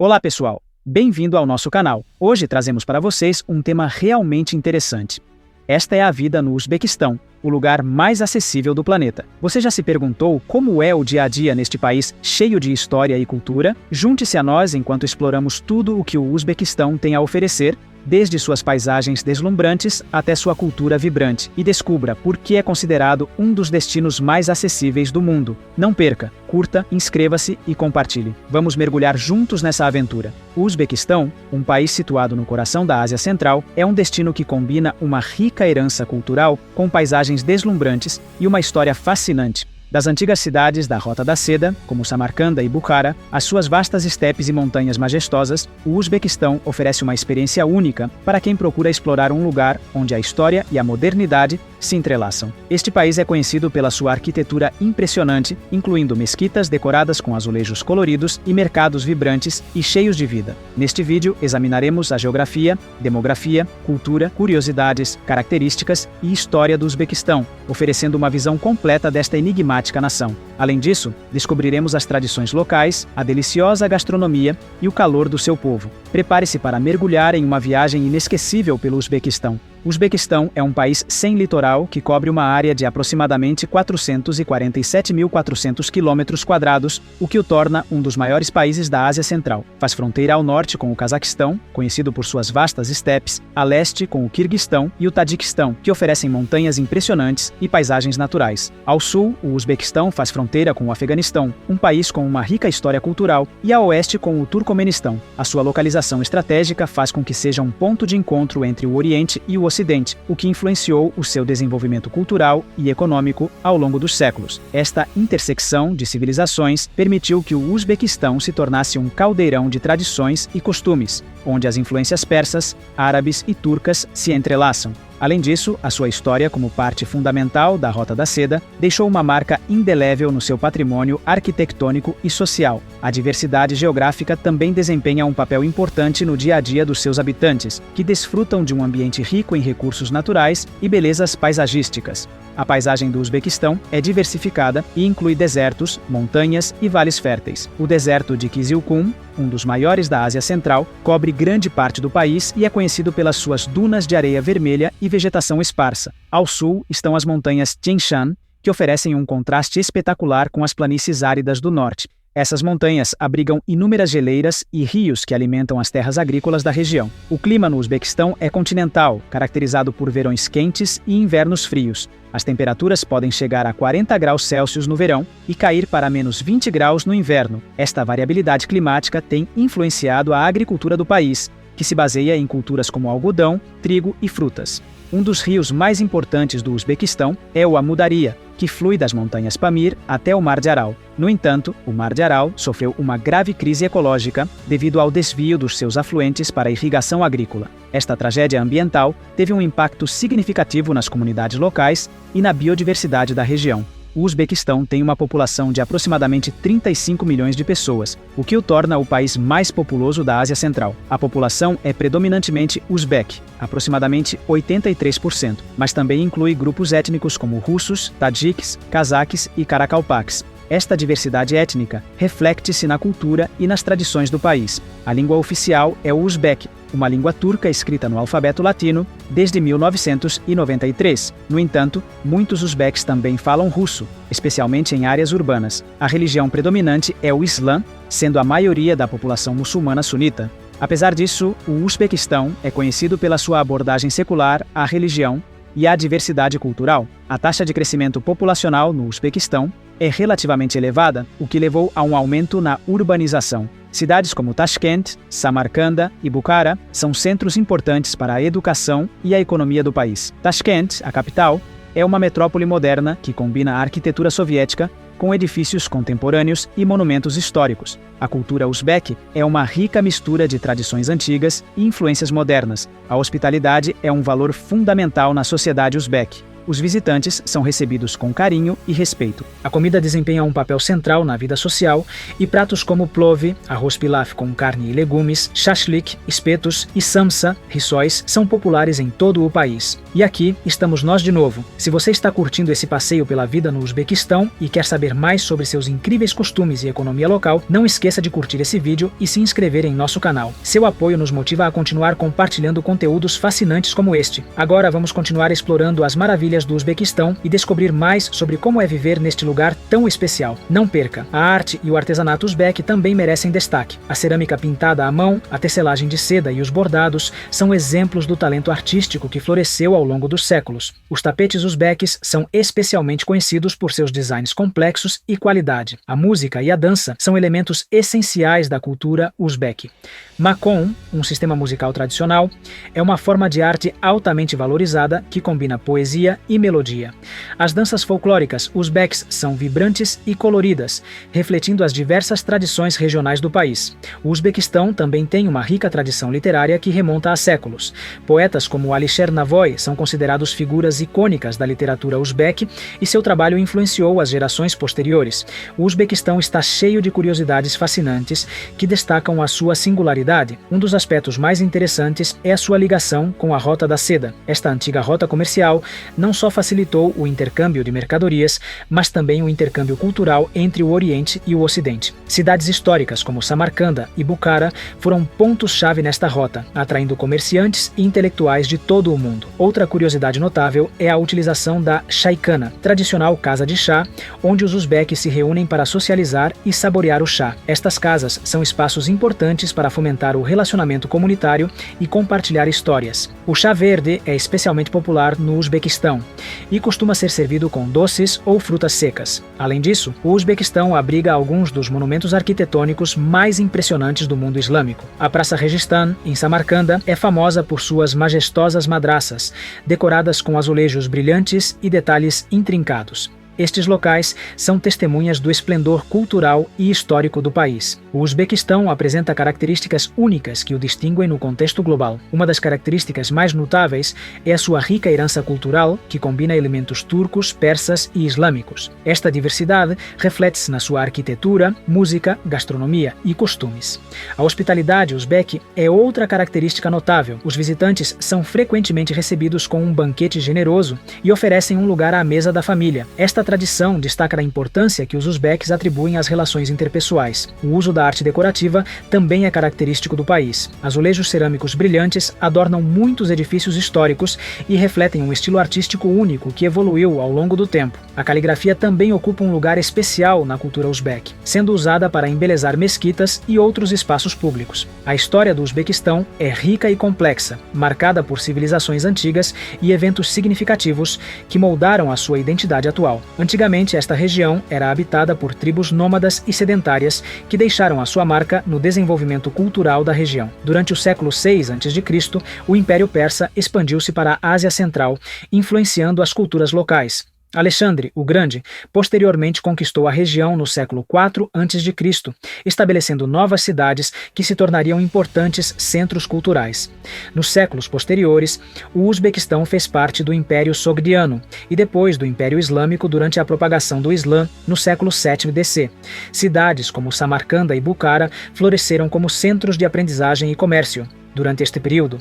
Olá pessoal, bem-vindo ao nosso canal. Hoje trazemos para vocês um tema realmente interessante. Esta é a vida no Uzbequistão, o lugar mais acessível do planeta. Você já se perguntou como é o dia a dia neste país cheio de história e cultura? Junte-se a nós enquanto exploramos tudo o que o Uzbequistão tem a oferecer, desde suas paisagens deslumbrantes até sua cultura vibrante, e descubra por que é considerado um dos destinos mais acessíveis do mundo. Não perca, curta, inscreva-se e compartilhe. Vamos mergulhar juntos nessa aventura. O Uzbequistão, um país situado no coração da Ásia Central, é um destino que combina uma rica herança cultural com paisagens deslumbrantes e uma história fascinante. Das antigas cidades da Rota da Seda, como Samarcanda e Bukhara, às suas vastas estepes e montanhas majestosas, o Uzbequistão oferece uma experiência única para quem procura explorar um lugar onde a história e a modernidade se entrelaçam. Este país é conhecido pela sua arquitetura impressionante, incluindo mesquitas decoradas com azulejos coloridos e mercados vibrantes e cheios de vida. Neste vídeo, examinaremos a geografia, demografia, cultura, curiosidades, características e história do Uzbequistão, oferecendo uma visão completa desta enigmática nação. Além disso, descobriremos as tradições locais, a deliciosa gastronomia e o calor do seu povo. Prepare-se para mergulhar em uma viagem inesquecível pelo Uzbequistão. O Uzbequistão é um país sem litoral que cobre uma área de aproximadamente 447.400 km², o que o torna um dos maiores países da Ásia Central. Faz fronteira ao norte com o Cazaquistão, conhecido por suas vastas estepes, a leste com o Quirguistão e o Tadiquistão, que oferecem montanhas impressionantes e paisagens naturais. Ao sul, o Uzbequistão faz fronteira com o Afeganistão, um país com uma rica história cultural, e a oeste com o Turcomenistão. A sua localização estratégica faz com que seja um ponto de encontro entre o Oriente e o Ocidente, o que influenciou o seu desenvolvimento cultural e econômico ao longo dos séculos. Esta intersecção de civilizações permitiu que o Uzbequistão se tornasse um caldeirão de tradições e costumes, onde as influências persas, árabes e turcas se entrelaçam. Além disso, a sua história como parte fundamental da Rota da Seda deixou uma marca indelével no seu patrimônio arquitetônico e social. A diversidade geográfica também desempenha um papel importante no dia a dia dos seus habitantes, que desfrutam de um ambiente rico em recursos naturais e belezas paisagísticas. A paisagem do Uzbequistão é diversificada e inclui desertos, montanhas e vales férteis. O deserto de Kyzylkum, um dos maiores da Ásia Central, cobre grande parte do país e é conhecido pelas suas dunas de areia vermelha e vegetação esparsa. Ao sul estão as montanhas Tian Shan, que oferecem um contraste espetacular com as planícies áridas do norte. Essas montanhas abrigam inúmeras geleiras e rios que alimentam as terras agrícolas da região. O clima no Uzbequistão é continental, caracterizado por verões quentes e invernos frios. As temperaturas podem chegar a 40 graus Celsius no verão e cair para menos 20 graus no inverno. Esta variabilidade climática tem influenciado a agricultura do país, que se baseia em culturas como algodão, trigo e frutas. Um dos rios mais importantes do Uzbequistão é o Amudarya, que flui das montanhas Pamir até o Mar de Aral. No entanto, o Mar de Aral sofreu uma grave crise ecológica devido ao desvio dos seus afluentes para a irrigação agrícola. Esta tragédia ambiental teve um impacto significativo nas comunidades locais e na biodiversidade da região. O Uzbequistão tem uma população de aproximadamente 35 milhões de pessoas, o que o torna o país mais populoso da Ásia Central. A população é predominantemente uzbek, aproximadamente 83%, mas também inclui grupos étnicos como russos, tadjiques, cazaques e caracalpaques. Esta diversidade étnica reflete-se na cultura e nas tradições do país. A língua oficial é o uzbek, uma língua turca escrita no alfabeto latino desde 1993. No entanto, muitos uzbeques também falam russo, especialmente em áreas urbanas. A religião predominante é o Islã, sendo a maioria da população muçulmana sunita. Apesar disso, o Uzbequistão é conhecido pela sua abordagem secular à religião e à diversidade cultural. A taxa de crescimento populacional no Uzbequistão é relativamente elevada, o que levou a um aumento na urbanização. Cidades como Tashkent, Samarcanda e Bukhara são centros importantes para a educação e a economia do país. Tashkent, a capital, é uma metrópole moderna que combina a arquitetura soviética com edifícios contemporâneos e monumentos históricos. A cultura uzbek é uma rica mistura de tradições antigas e influências modernas. A hospitalidade é um valor fundamental na sociedade uzbek. Os visitantes são recebidos com carinho e respeito. A comida desempenha um papel central na vida social e pratos como plov, arroz pilaf com carne e legumes, shashlik, espetos e samsa, rissóis, são populares em todo o país. E aqui estamos nós de novo. Se você está curtindo esse passeio pela vida no Uzbequistão e quer saber mais sobre seus incríveis costumes e economia local, não esqueça de curtir esse vídeo e se inscrever em nosso canal. Seu apoio nos motiva a continuar compartilhando conteúdos fascinantes como este. Agora vamos continuar explorando as maravilhas do Uzbequistão e descobrir mais sobre como é viver neste lugar tão especial. Não perca! A arte e o artesanato uzbeque também merecem destaque. A cerâmica pintada à mão, a tecelagem de seda e os bordados são exemplos do talento artístico que floresceu ao longo dos séculos. Os tapetes uzbeques são especialmente conhecidos por seus designs complexos e qualidade. A música e a dança são elementos essenciais da cultura uzbeque. Makon, um sistema musical tradicional, é uma forma de arte altamente valorizada que combina poesia e melodia. As danças folclóricas uzbeques são vibrantes e coloridas, refletindo as diversas tradições regionais do país. O Uzbequistão também tem uma rica tradição literária que remonta a séculos. Poetas como Alisher Navoy são considerados figuras icônicas da literatura uzbeque e seu trabalho influenciou as gerações posteriores. O Uzbequistão está cheio de curiosidades fascinantes que destacam a sua singularidade. Um dos aspectos mais interessantes é a sua ligação com a Rota da Seda. Esta antiga rota comercial não só facilitou o intercâmbio de mercadorias, mas também o intercâmbio cultural entre o Oriente e o Ocidente. Cidades históricas como Samarcanda e Bukhara foram pontos-chave nesta rota, atraindo comerciantes e intelectuais de todo o mundo. Outra curiosidade notável é a utilização da Shaykana, tradicional casa de chá, onde os uzbeques se reúnem para socializar e saborear o chá. Estas casas são espaços importantes para fomentar o relacionamento comunitário e compartilhar histórias. O chá verde é especialmente popular no Uzbequistão e costuma ser servido com doces ou frutas secas. Além disso, o Uzbequistão abriga alguns dos monumentos arquitetônicos mais impressionantes do mundo islâmico. A Praça Registan, em Samarcanda, é famosa por suas majestosas madraças, decoradas com azulejos brilhantes e detalhes intrincados. Estes locais são testemunhas do esplendor cultural e histórico do país. O Uzbequistão apresenta características únicas que o distinguem no contexto global. Uma das características mais notáveis é a sua rica herança cultural, que combina elementos turcos, persas e islâmicos. Esta diversidade reflete-se na sua arquitetura, música, gastronomia e costumes. A hospitalidade uzbeque é outra característica notável. Os visitantes são frequentemente recebidos com um banquete generoso e oferecem um lugar à mesa da família. Esta tradição destaca a importância que os uzbeques atribuem às relações interpessoais. O uso da arte decorativa também é característico do país. Azulejos cerâmicos brilhantes adornam muitos edifícios históricos e refletem um estilo artístico único que evoluiu ao longo do tempo. A caligrafia também ocupa um lugar especial na cultura uzbeque, sendo usada para embelezar mesquitas e outros espaços públicos. A história do Uzbequistão é rica e complexa, marcada por civilizações antigas e eventos significativos que moldaram a sua identidade atual. Antigamente, esta região era habitada por tribos nômadas e sedentárias que deixaram a sua marca no desenvolvimento cultural da região. Durante o século VI a.C., o Império Persa expandiu-se para a Ásia Central, influenciando as culturas locais. Alexandre, o Grande, posteriormente conquistou a região no século IV a.C., estabelecendo novas cidades que se tornariam importantes centros culturais. Nos séculos posteriores, o Uzbequistão fez parte do Império Sogdiano e depois do Império Islâmico durante a propagação do Islã no século VII d.C. Cidades como Samarcanda e Bukhara floresceram como centros de aprendizagem e comércio. Durante este período.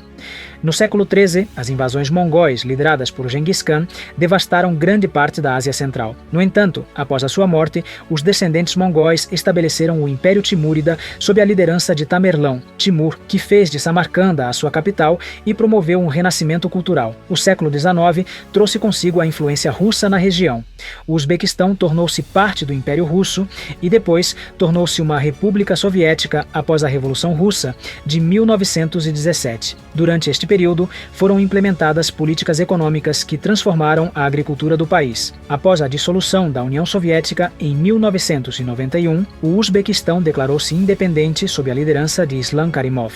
No século XIII, as invasões mongóis, lideradas por Genghis Khan, devastaram grande parte da Ásia Central. No entanto, após a sua morte, os descendentes mongóis estabeleceram o Império Timúrida sob a liderança de Tamerlão, Timur, que fez de Samarcanda a sua capital e promoveu um renascimento cultural. O século XIX trouxe consigo a influência russa na região. O Uzbequistão tornou-se parte do Império Russo e depois tornou-se uma república soviética após a Revolução Russa de 1917. Durante este período, foram implementadas políticas econômicas que transformaram a agricultura do país. Após a dissolução da União Soviética em 1991, o Uzbequistão declarou-se independente sob a liderança de Islam Karimov.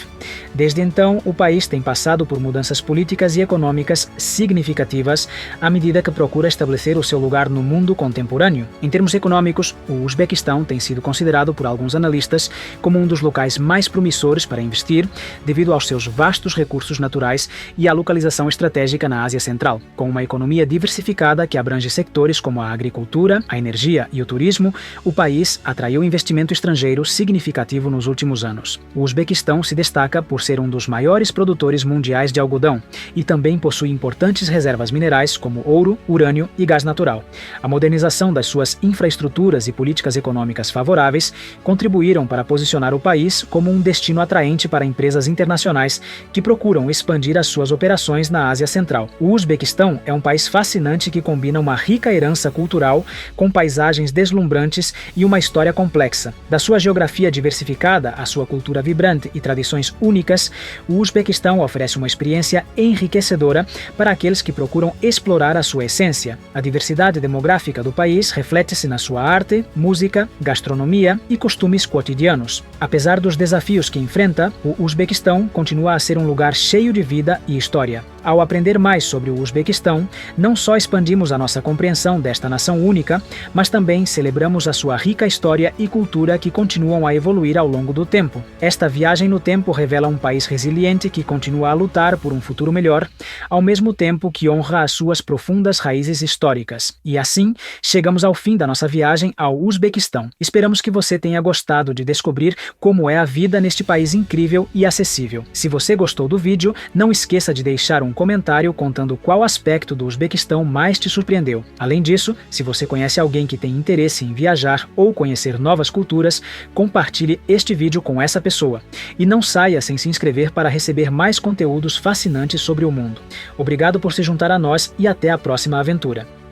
Desde então, o país tem passado por mudanças políticas e econômicas significativas à medida que procura estabelecer o seu lugar no mundo contemporâneo. Em termos econômicos, o Uzbequistão tem sido considerado por alguns analistas como um dos locais mais promissores para investir, devido aos seus vastos recursos naturais e à localização estratégica na Ásia Central. Com uma economia diversificada que abrange setores como a agricultura, a energia e o turismo, o país atraiu investimento estrangeiro significativo nos últimos anos. O Uzbequistão se destaca por ser um dos maiores produtores mundiais de algodão e também possui importantes reservas minerais como ouro, urânio e gás natural. A modernização das suas infraestruturas e políticas econômicas favoráveis contribuíram para posicionar o país como um destino atraente para empresas internacionais que procuram expandir as suas operações na Ásia Central. O Uzbequistão é um país fascinante que combina uma rica herança cultural com paisagens deslumbrantes e uma história complexa. Da sua geografia diversificada à sua cultura vibrante e tradições únicas, o Uzbequistão oferece uma experiência enriquecedora para aqueles que procuram explorar a sua essência. A diversidade demográfica do país reflete-se na sua arte, música, gastronomia e costumes cotidianos. Apesar dos desafios que enfrenta, o Uzbequistão continua a ser um lugar cheio de vida e história. Ao aprender mais sobre o Uzbequistão, não só expandimos a nossa compreensão desta nação única, mas também celebramos a sua rica história e cultura que continuam a evoluir ao longo do tempo. Esta viagem no tempo revela um país resiliente que continua a lutar por um futuro melhor, ao mesmo tempo que honra as suas profundas raízes históricas. E assim, chegamos ao fim da nossa viagem ao Uzbequistão. Esperamos que você tenha gostado de descobrir como é a vida neste país incrível e acessível. Se você gostou do vídeo, não esqueça de deixar um comentário contando qual aspecto do Uzbequistão mais te surpreendeu. Além disso, se você conhece alguém que tem interesse em viajar ou conhecer novas culturas, compartilhe este vídeo com essa pessoa. E não saia sem se inscrever para receber mais conteúdos fascinantes sobre o mundo. Obrigado por se juntar a nós e até a próxima aventura.